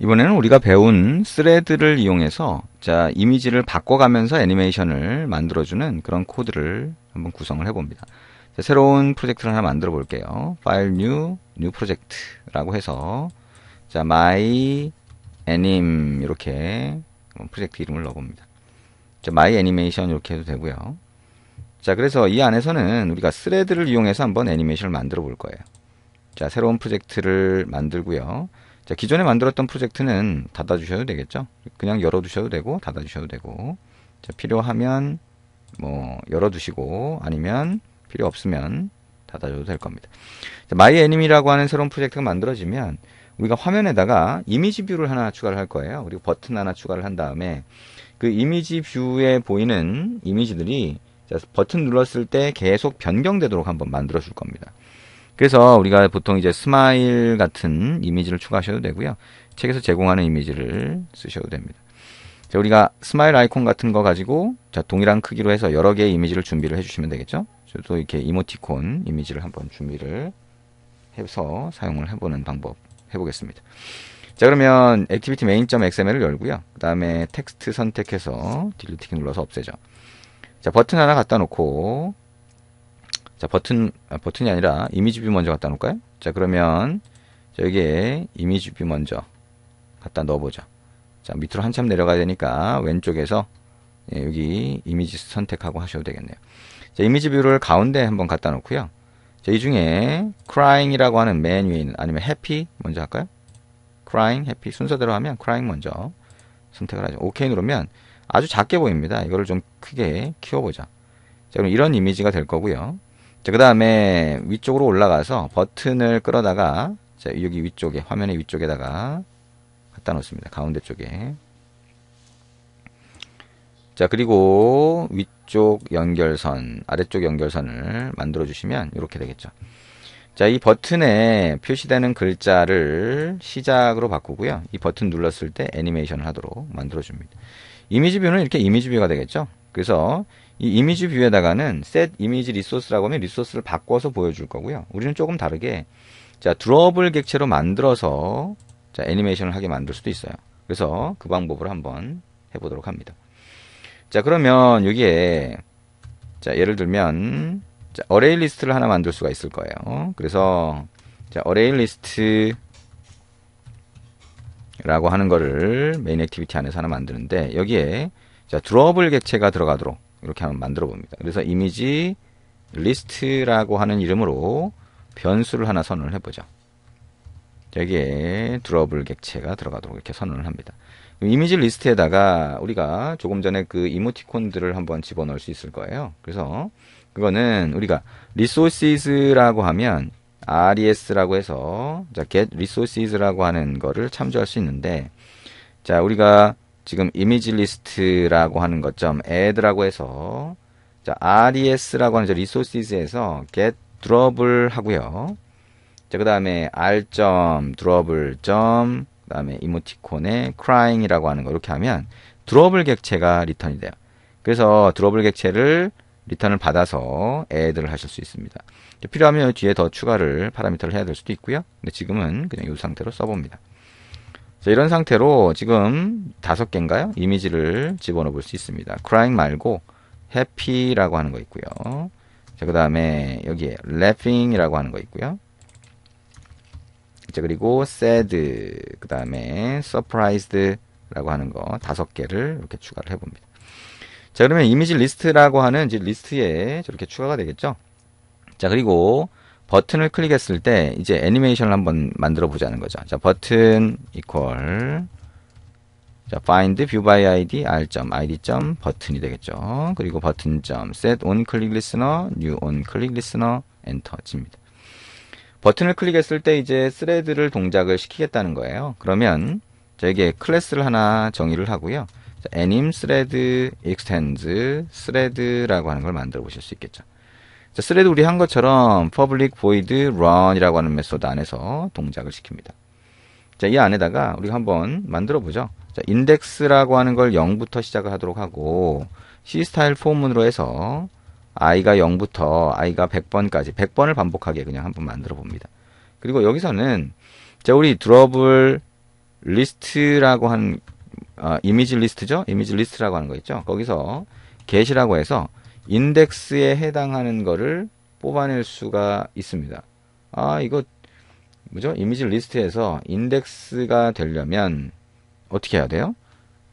이번에는 우리가 배운 스레드를 이용해서 자, 이미지를 바꿔가면서 애니메이션을 만들어주는 그런 코드를 한번 구성을 해봅니다. 자, 새로운 프로젝트를 하나 만들어 볼게요. 파일 뉴 프로젝트라고 해서 자, my anim 이렇게 프로젝트 이름을 넣어봅니다. 자, my animation 이렇게 해도 되고요. 자, 그래서 이 안에서는 우리가 스레드를 이용해서 한번 애니메이션을 만들어 볼 거예요. 자, 새로운 프로젝트를 만들고요. 자, 기존에 만들었던 프로젝트는 닫아주셔도 되겠죠. 그냥 열어두셔도 되고 닫아주셔도 되고, 자, 필요하면 뭐 열어두시고 아니면 필요 없으면 닫아줘도 될 겁니다. 자, 마이애님이라고 하는 새로운 프로젝트가 만들어지면 우리가 화면에다가 이미지 뷰를 하나 추가를 할 거예요. 그리고 버튼 하나 추가를 한 다음에 그 이미지 뷰에 보이는 이미지들이 자, 버튼 눌렀을 때 계속 변경되도록 한번 만들어 줄 겁니다. 그래서 우리가 보통 이제 스마일 같은 이미지를 추가하셔도 되고요. 책에서 제공하는 이미지를 쓰셔도 됩니다. 자, 우리가 스마일 아이콘 같은 거 가지고 자, 동일한 크기로 해서 여러 개의 이미지를 준비를 해주시면 되겠죠. 저도 이렇게 이모티콘 이미지를 한번 준비를 해서 사용을 해보는 방법 해보겠습니다. 자, 그러면 액티비티 main.xml을 열고요. 그 다음에 텍스트 선택해서 딜리트 키 눌러서 없애죠. 자, 버튼 하나 갖다 놓고 자, 버튼이 아니라 이미지 뷰 먼저 갖다 놓을까요? 자, 그러면 여기에 이미지 뷰 먼저 갖다 넣어보죠. 자, 밑으로 한참 내려가야 되니까 왼쪽에서 예, 여기 이미지 선택하고 하셔도 되겠네요. 자, 이미지 뷰를 가운데 한번 갖다 놓고요. 자, 이 중에 crying이라고 하는 맨 위에 있는 아니면 happy 먼저 할까요? crying, happy 순서대로 하면 crying 먼저 선택을 하죠. OK 누르면 아주 작게 보입니다. 이거를 좀 크게 키워보자. 자, 그럼 이런 이미지가 될 거고요. 자, 그 다음에 위쪽으로 올라가서 버튼을 끌어다가 자, 여기 위쪽에 화면의 위쪽에다가 갖다 놓습니다. 가운데 쪽에. 자, 그리고 위쪽 연결선, 아래쪽 연결선을 만들어 주시면 이렇게 되겠죠. 자, 이 버튼에 표시되는 글자를 시작으로 바꾸고요. 이 버튼 눌렀을 때 애니메이션을 하도록 만들어 줍니다. 이미지 뷰는 이렇게 이미지 뷰가 되겠죠. 그래서 이 이미지 뷰에다가는 set 이미지 리소스라고 하면 리소스를 바꿔서 보여줄 거고요. 우리는 조금 다르게 자, 드로블 객체로 만들어서 자, 애니메이션을 하게 만들 수도 있어요. 그래서 그 방법으로 한번 해보도록 합니다. 자, 그러면 여기에 자, 예를 들면 자, 어레이 리스트를 하나 만들 수가 있을 거예요. 그래서 자, 어레이 리스트 라고 하는 거를 메인 액티비티 안에서 하나 만드는데 여기에 자, 드로블 객체가 들어가도록 이렇게 한번 만들어 봅니다. 그래서 이미지 리스트라고 하는 이름으로 변수를 하나 선언을 해보죠. 여기에 드로블 객체가 들어가도록 이렇게 선언을 합니다. 이미지 리스트에다가 우리가 조금 전에 그 이모티콘들을 한번 집어넣을 수 있을 거예요. 그래서 그거는 우리가 resources라고 하면 RES라고 해서 자, get resources라고 하는 거를 참조할 수 있는데 자, 우리가 지금 이미지 리스트라고 하는 것 점 add라고 해서 자, RES라고 하는 resources에서 get drop을 하고요. 자, 그 다음에 r 드롭을 그 다음에 이모티콘에 crying이라고 하는 거 이렇게 하면 드롭을 객체가 리턴이 돼요. 그래서 드롭을 객체를 리턴을 받아서 add를 하실 수 있습니다. 필요하면 뒤에 더 추가를 파라미터를 해야 될 수도 있고요. 근데 지금은 그냥 이 상태로 써봅니다. 자, 이런 상태로 지금 5개인가요? 이미지를 집어넣어 볼 수 있습니다. crying 말고 happy라고 하는 거 있고요. 자, 그 다음에 여기에 laughing이라고 하는 거 있고요. 자, 그리고 sad, 그 다음에 surprised라고 하는 거 5개를 이렇게 추가를 해봅니다. 자, 그러면 이미지 리스트라고 하는 이제 리스트에 저렇게 추가가 되겠죠? 자, 그리고 버튼을 클릭했을 때 이제 애니메이션을 한번 만들어 보자는 거죠. 자, 버튼 equal 자, find view by id r.id. 버튼이 되겠죠. 그리고 버튼 set on click listener new on click listener 엔터 칩니다. 버튼을 클릭했을 때 이제 스레드를 동작을 시키겠다는 거예요. 그러면 자, 여기에 클래스를 하나 정의를 하고요. 자, anim thread extends thread라고 하는 걸 만들어 보실 수 있겠죠. 자, 스레드 우리 한 것처럼 public void run이라고 하는 메소드 안에서 동작을 시킵니다. 자, 이 안에다가 우리가 한번 만들어 보죠. 자, index라고 하는 걸 0부터 시작을 하도록 하고 c스타일 포문으로 해서 i가 0부터 i가 100번까지 100번을 반복하게 그냥 한번 만들어 봅니다. 그리고 여기서는 자, 우리 드롭을 리스트라고 한 이미지 리스트죠? 이미지 리스트라고 하는 거 있죠? 거기서 get이라고 해서 인덱스에 해당하는 거를 뽑아낼 수가 있습니다. 이거 뭐죠? 이미지 리스트에서 인덱스가 되려면 어떻게 해야 돼요?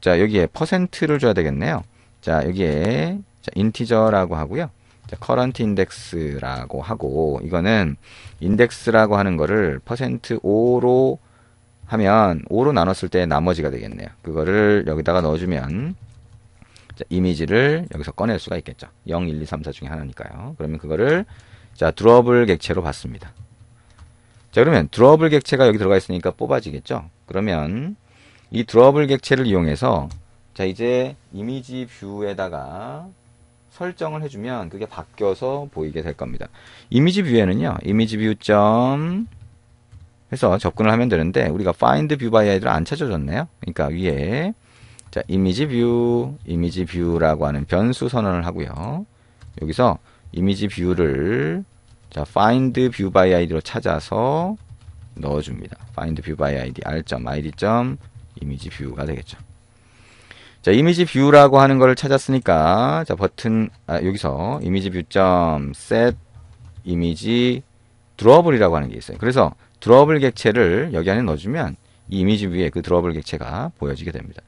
자, 여기에 퍼센트를 줘야 되겠네요. 자, 여기에 인티저라고 하고요. 자, current index라고 하고, 이거는 인덱스라고 하는 거를 %5로 하면 5로 나눴을 때 나머지가 되겠네요. 그거를 여기다가 넣어주면 자, 이미지를 여기서 꺼낼 수가 있겠죠. 0, 1, 2, 3, 4 중에 하나니까요. 그러면 그거를 자, 드로어블 객체로 받습니다. 자, 그러면 드로어블 객체가 여기 들어가 있으니까 뽑아지겠죠. 그러면 이 드로어블 객체를 이용해서 자, 이제 이미지 뷰에다가 설정을 해주면 그게 바뀌어서 보이게 될 겁니다. 이미지 뷰에는요, 이미지 뷰 점 해서 접근을 하면 되는데 우리가 find view by id를 안 찾아줬네요. 그러니까 위에 자, 이미지 뷰라고 하는 변수 선언을 하고요. 여기서 이미지 뷰를 자, find view by id로 찾아서 넣어줍니다. find view by id r.id. 이미지 뷰가 되겠죠. 자, 이미지 뷰라고 하는 걸 찾았으니까 자, 버튼 여기서 이미지 뷰 set 이미지 드로어블이라고 하는 게 있어요. 그래서 드로어블 객체를 여기 안에 넣어주면 이 이미지 뷰에 그 드로어블 객체가 보여지게 됩니다.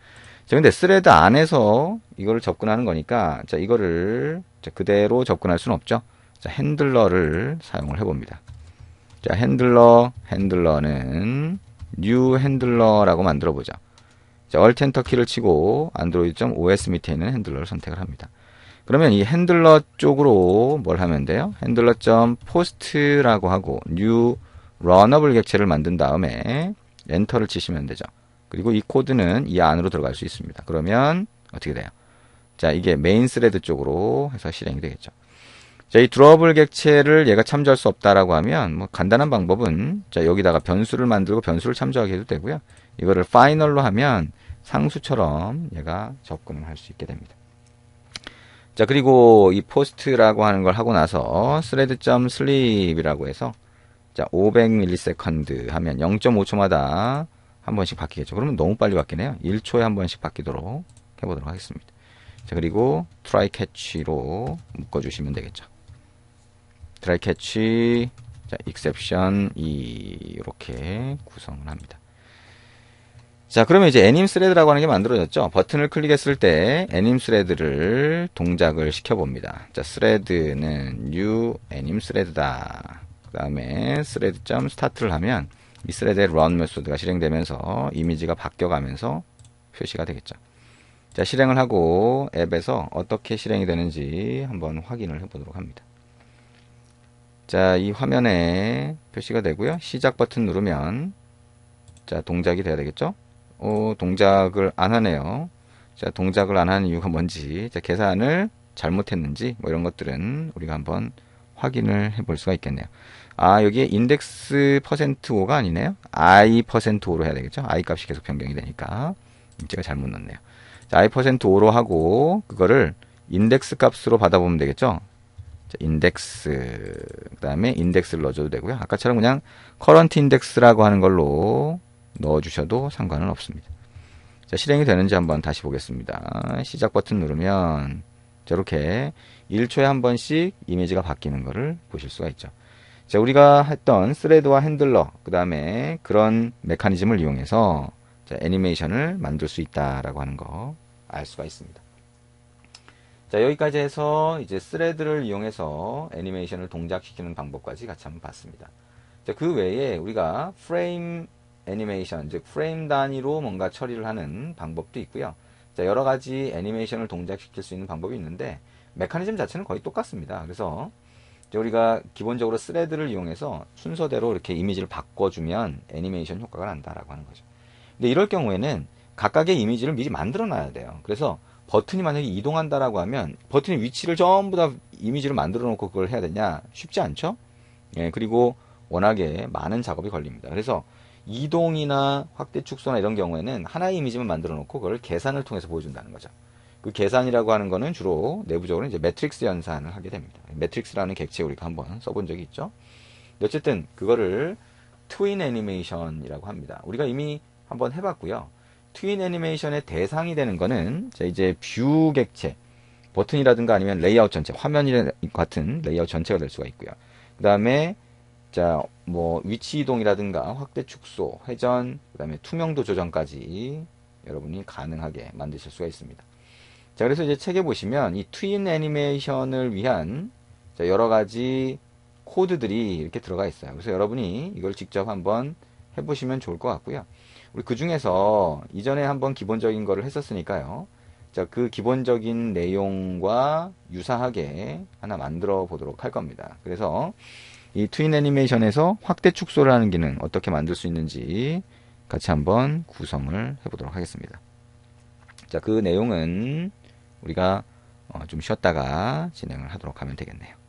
자, 근데 스레드 안에서 이거를 접근하는 거니까 자, 이거를 자, 그대로 접근할 수는 없죠. 자, 핸들러를 사용을 해봅니다. 자, 핸들러는 new 핸들러라고 만들어 보죠. 자, Alt Enter 키를 치고 android.os 밑에 있는 핸들러를 선택을 합니다. 그러면 이 핸들러 쪽으로 뭘 하면 돼요? 핸들러.post라고 하고 new runnable 객체를 만든 다음에 엔터를 치시면 되죠. 그리고 이 코드는 이 안으로 들어갈 수 있습니다. 그러면 어떻게 돼요? 자, 이게 메인 스레드 쪽으로 해서 실행이 되겠죠. 자, 이 드로어블 객체를 얘가 참조할 수 없다라고 하면 뭐 간단한 방법은 자, 여기다가 변수를 만들고 변수를 참조하게 해도 되고요. 이거를 파이널로 하면 상수처럼 얘가 접근을 할 수 있게 됩니다. 자, 그리고 이 포스트라고 하는 걸 하고 나서 thread.sleep이라고 해서 자, 500ms 하면 0.5초마다 한 번씩 바뀌겠죠. 그러면 너무 빨리 바뀌네요. 1초에 한 번씩 바뀌도록 해보도록 하겠습니다. 자, 그리고 try catch로 묶어주시면 되겠죠. try catch, 자, exception 이렇게 구성을 합니다. 자, 그러면 이제 anim thread라고 하는 게 만들어졌죠. 버튼을 클릭했을 때 anim thread를 동작을 시켜봅니다. 자, thread는 new anim thread다. 그 다음에 thread.start를 하면 이 thread의 run 메소드가 실행되면서 이미지가 바뀌어가면서 표시가 되겠죠. 자, 실행을 하고 앱에서 어떻게 실행이 되는지 한번 확인을 해보도록 합니다. 자, 이 화면에 표시가 되고요. 시작 버튼 누르면 자, 동작이 돼야 되겠죠. 동작을 안 하네요. 자, 동작을 안 하는 이유가 뭔지, 자, 계산을 잘못했는지 뭐 이런 것들은 우리가 한번 확인을 해볼 수가 있겠네요. 여기에 인덱스 %5가 아니네요. i%5로 해야 되겠죠. i 값이 계속 변경이 되니까 제가 잘못 넣었네요. 자, i%5로 하고 그거를 인덱스 값으로 받아보면 되겠죠. 자, 인덱스, 그 다음에 인덱스를 넣어줘도 되고요. 아까처럼 그냥 current index라고 하는 걸로 넣어주셔도 상관은 없습니다. 자, 실행이 되는지 한번 다시 보겠습니다. 시작 버튼 누르면 저렇게 1초에 한 번씩 이미지가 바뀌는 것을 보실 수가 있죠. 자, 우리가 했던 스레드와 핸들러, 그 다음에 그런 메커니즘을 이용해서 자, 애니메이션을 만들 수 있다라고 하는 거 알 수가 있습니다. 자, 여기까지 해서 이제 스레드를 이용해서 애니메이션을 동작시키는 방법까지 같이 한번 봤습니다. 자, 그 외에 우리가 프레임 애니메이션, 즉 프레임 단위로 뭔가 처리를 하는 방법도 있고요. 자, 여러 가지 애니메이션을 동작시킬 수 있는 방법이 있는데 메커니즘 자체는 거의 똑같습니다. 그래서 우리가 기본적으로 스레드를 이용해서 순서대로 이렇게 이미지를 바꿔주면 애니메이션 효과가 난다라고 하는 거죠. 근데 이럴 경우에는 각각의 이미지를 미리 만들어 놔야 돼요. 그래서 버튼이 만약에 이동한다라고 하면 버튼의 위치를 전부 다 이미지를 만들어 놓고 그걸 해야 되냐? 쉽지 않죠? 예, 그리고 워낙에 많은 작업이 걸립니다. 그래서 이동이나 확대 축소나 이런 경우에는 하나의 이미지만 만들어 놓고 그걸 계산을 통해서 보여준다는 거죠. 그 계산이라고 하는 거는 주로 내부적으로 이제 매트릭스 연산을 하게 됩니다. 매트릭스라는 객체 우리가 한번 써본 적이 있죠. 어쨌든 그거를 트윈 애니메이션이라고 합니다. 우리가 이미 한번 해봤고요. 트윈 애니메이션의 대상이 되는 거는 자, 이제 뷰 객체, 버튼이라든가 아니면 레이아웃 전체, 화면 같은 레이아웃 전체가 될 수가 있고요. 그 다음에 자, 뭐 위치 이동이라든가 확대 축소, 회전, 그 다음에 투명도 조정까지 여러분이 가능하게 만드실 수가 있습니다. 자, 그래서 이제 책에 보시면 이 트윈 애니메이션을 위한 자, 여러 가지 코드들이 이렇게 들어가 있어요. 그래서 여러분이 이걸 직접 한번 해보시면 좋을 것 같고요. 우리 그 중에서 이전에 한번 기본적인 거를 했었으니까요. 자, 그 기본적인 내용과 유사하게 하나 만들어 보도록 할 겁니다. 그래서 이 트윈 애니메이션에서 확대 축소를 하는 기능 어떻게 만들 수 있는지 같이 한번 구성을 해보도록 하겠습니다. 자, 그 내용은 우리가 좀 쉬었다가 진행을 하도록 하면 되겠네요.